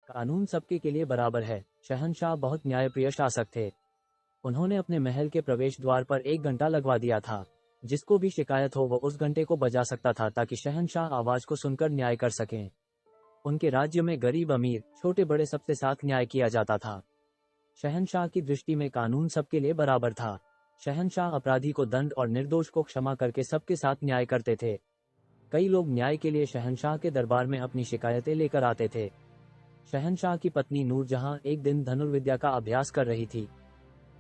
कानून सबके के लिए बराबर है। शहंशाह बहुत न्यायप्रिय शासक थे। उन्होंने अपने महल के प्रवेश द्वार पर 1 घंटा लगवा दिया था। जिसको भी शिकायत हो वो उस घंटे को बजा सकता था ताकि शहंशाह आवाज को सुनकर न्याय कर सकें। उनके राज्य में गरीब अमीर छोटे बड़े सबसे साथ न्याय किया जाता था। शहंशाह की दृष्टि में कानून सबके लिए बराबर था। शहंशाह अपराधी को दंड और निर्दोष को क्षमा करके सबके साथ न्याय करते थे। कई लोग न्याय के लिए शहंशाह के दरबार में अपनी शिकायतें लेकर आते थे। शहंशाह की पत्नी नूरजहां एक दिन धनुर्विद्या का अभ्यास कर रही थी।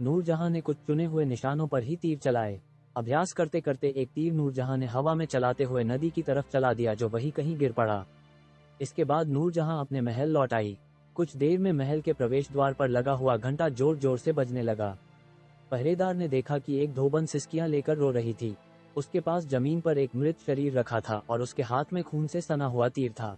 नूरजहां ने कुछ चुने हुए निशानों पर ही तीर चलाए। अभ्यास करते करते एक तीर नूरजहां ने हवा में चलाते हुए नदी की तरफ चला दिया, जो वहीं कहीं गिर पड़ा। इसके बाद नूरजहां अपने महल लौट आई। कुछ देर में महल के प्रवेश द्वार पर लगा हुआ घंटा जोर जोर से बजने लगा। पहरेदार ने देखा कि एक धोबन सिसकियां लेकर रो रही थी। उसके पास जमीन पर एक मृत शरीर रखा था और उसके हाथ में खून से सना हुआ तीर था।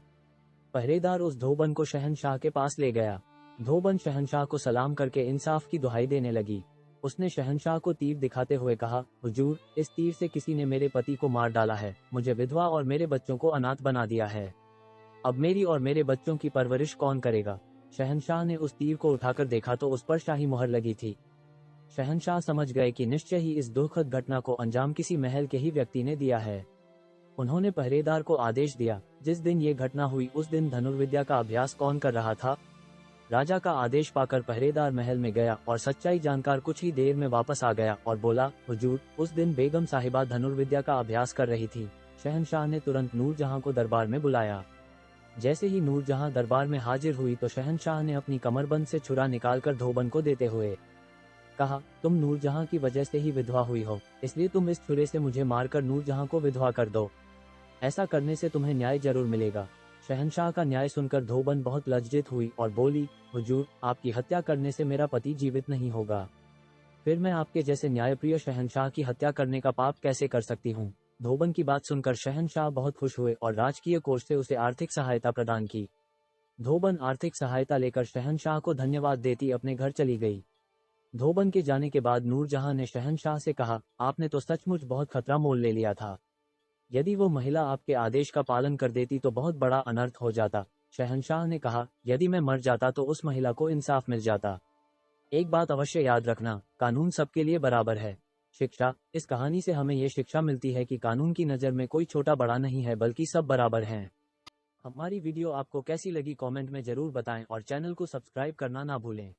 पहरेदार उस धोबन को शहंशाह के पास ले गया। धोबन शहंशाह को सलाम करके इंसाफ की दुहाई देने लगी। उसने शहंशाह को तीर दिखाते हुए कहा, हुजूर, इस तीर से किसी ने मेरे पति को मार डाला है, मुझे विधवा और मेरे बच्चों को अनाथ बना दिया है। अब मेरी और मेरे बच्चों की परवरिश कौन करेगा? शहंशाह ने उस तीर को उठाकर देखा तो उस पर शाही मोहर लगी थी। शहंशाह समझ गए कि निश्चय ही इस दुखद घटना को अंजाम किसी महल के ही व्यक्ति ने दिया है। उन्होंने पहरेदार को आदेश दिया, जिस दिन ये घटना हुई उस दिन धनुर्विद्या का अभ्यास कौन कर रहा था? राजा का आदेश पाकर पहरेदार महल में गया और सच्चाई जानकर कुछ ही देर में वापस आ गया और बोला, हुजूर, उस दिन बेगम साहिबा धनुर्विद्या का अभ्यास कर रही थी। शहंशाह ने तुरंत नूरजहां को दरबार में बुलाया। जैसे ही नूरजहां दरबार में हाजिर हुई तो शहंशाह ने अपनी कमरबंद से छुरा निकालकर धोबन को देते हुए कहा, तुम नूरजहां की वजह से ही विधवा हुई हो, इसलिए तुम इस छुरे से मुझे मारकर नूरजहां को विधवा कर दो। ऐसा करने से तुम्हें न्याय जरूर मिलेगा। शहंशाह का न्याय सुनकर धोबन बहुत लज्जित हुई और बोली, हुजूर, आपकी हत्या करने से मेरा पति जीवित नहीं होगा, फिर मैं आपके जैसे न्यायप्रिय शहंशाह की हत्या करने का पाप कैसे कर सकती हूँ। धोबन की बात सुनकर शहंशाह बहुत खुश हुए और राजकीय कोष से उसे आर्थिक सहायता प्रदान की। धोबन आर्थिक सहायता लेकर शहंशाह को धन्यवाद देती अपने घर चली गई। धोबन के जाने के बाद नूरजहां ने शहंशाह से कहा, आपने तो सचमुच बहुत खतरा मोल ले लिया था। यदि वो महिला आपके आदेश का पालन कर देती तो बहुत बड़ा अनर्थ हो जाता। शहंशाह ने कहा, यदि मैं मर जाता तो उस महिला को इंसाफ मिल जाता। एक बात अवश्य याद रखना, कानून सबके लिए बराबर है। शिक्षा, इस कहानी से हमें ये शिक्षा मिलती है कि कानून की नज़र में कोई छोटा बड़ा नहीं है, बल्कि सब बराबर हैं। हमारी वीडियो आपको कैसी लगी कमेंट में जरूर बताएं और चैनल को सब्सक्राइब करना ना भूलें।